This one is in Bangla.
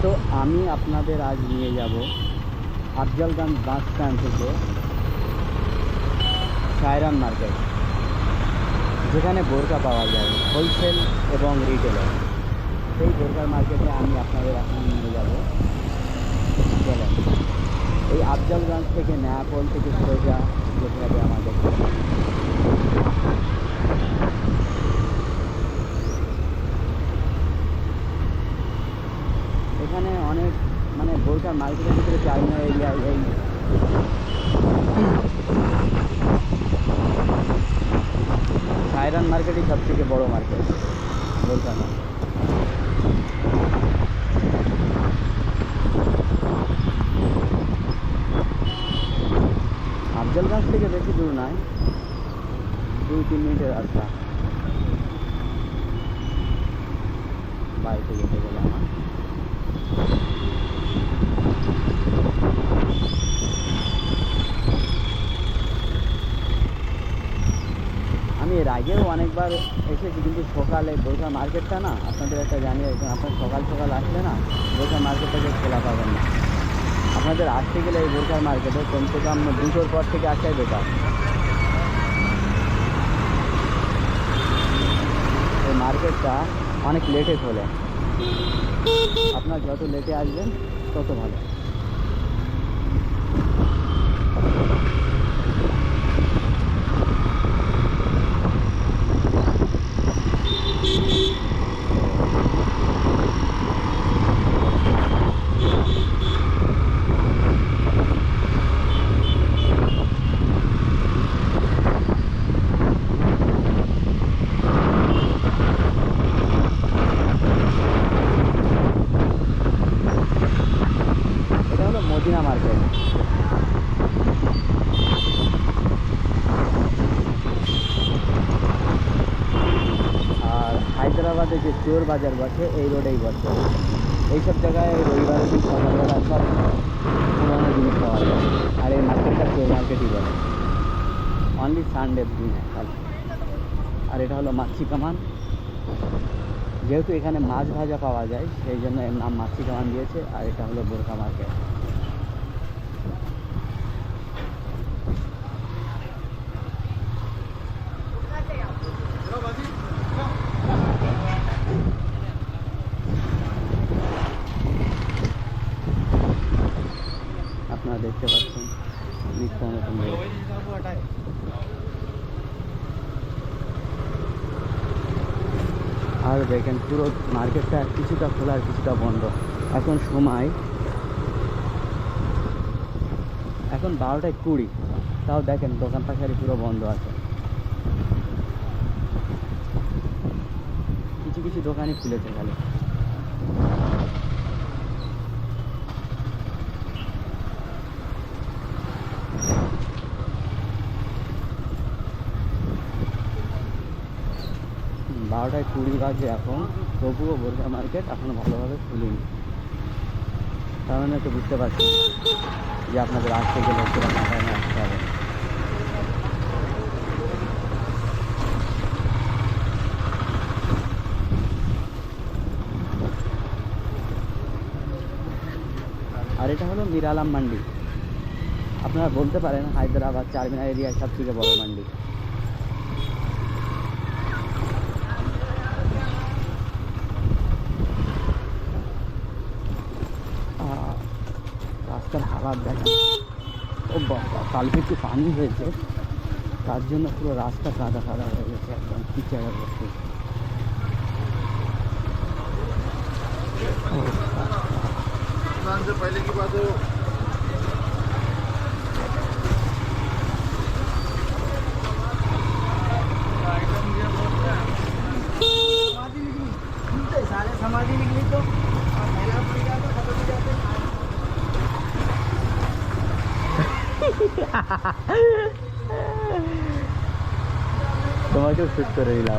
তো আমি আপনাদের আজ নিয়ে যাব আফজলগঞ্জ বাস স্ট্যান্ড থেকে সায়রান মার্কেট, যেখানে বোরকা পাওয়া যায় হোলসেল এবং রিটেলে। সেই বোরকার মার্কেটে আমি আপনাদের এখন নিয়ে যাব। চলেন, এই আফজলগঞ্জ থেকে নয়াপোল থেকে সোজা যেতে হবে আমাদের। এখানে অনেক বোরকার মার্কেটের ভিতরে চাইনা এরিয়া, এই সায়রান মার্কেটই সব থেকে বড় মার্কেট বোরকার। আফজলগঞ্জ থেকে বেশি দূর নয়, 2-3 মিনিটের রাস্তা বাড়িতে যেতে গেলে আমার। আমি এর আগেও অনেকবার এসেছি, কিন্তু সকালে বোরকার মার্কেটটা না, আপনাদের একটা জানিয়ে আপনার সকাল সকাল আসলে না বোরকার মার্কেটটাকে খোলা পাবেন না। আপনাদের আসতে গেলে এই বোরকার মার্কেটে কমসে কম 2টোর পর থেকে আসাই বেটার। এই মার্কেটটা অনেক লেটে খোলে, আপনার যত লেটে আসবেন তত ভালো। এটা হলো মদিনা মার্কেট। আর হায়দ্রাবাদে যে চোর বাজার বসে এই রোডেই বসে। এইসব জায়গায় রবিবারের দিন সকালবেলা সব পুরোনো জিনিস পাওয়া যায়। আর এই মার্কেটটা চোর মার্কেটই বলে, অনলি সানডের দিন খালি। আর এটা হলো মাছি কামান। যেহেতু এখানে মাছ ভাজা পাওয়া যায় সেই জন্য এর নাম মাছি কামান দিয়েছে। আর এটা হলো বোরকা মার্কেট। আপনারা দেখতে পাচ্ছেন নিত্য নতুন রোড। আর দেখেন পুরো মার্কেটটা কিছুটা খোলা আর কিছুটা বন্ধ। এখন সময় এখন 12:20, তাও দেখেন দোকান পাশারি পুরো বন্ধ আছে। কিছু কিছু দোকানই খুলেছে খালি। বারোটায় 20 বাজে এখন, তবুও বোরকা মার্কেট এখনো ভালোভাবে খুলিনি। তার মানে তো বুঝতে পারছি যে আপনাদের আসতে গেলে কিরকম টাইমে আসতে হবে। আর এটা হলো মীর আলম মান্ডি। আপনারা বলতে পারেন হায়দ্রাবাদ চারমিনার এরিয়ায় সব থেকে বড় মান্ডি। রাস্তার হালাত দেখেন, ও বাবা, কালকে একটু পানি হয়েছে তার জন্য পুরো রাস্তা কাদা কাদা হয়ে গেছে, একদম পিচের অবস্থা। पहले की बात हो। समाधि निकली तो তোমাকেও শুট করে দিলাম।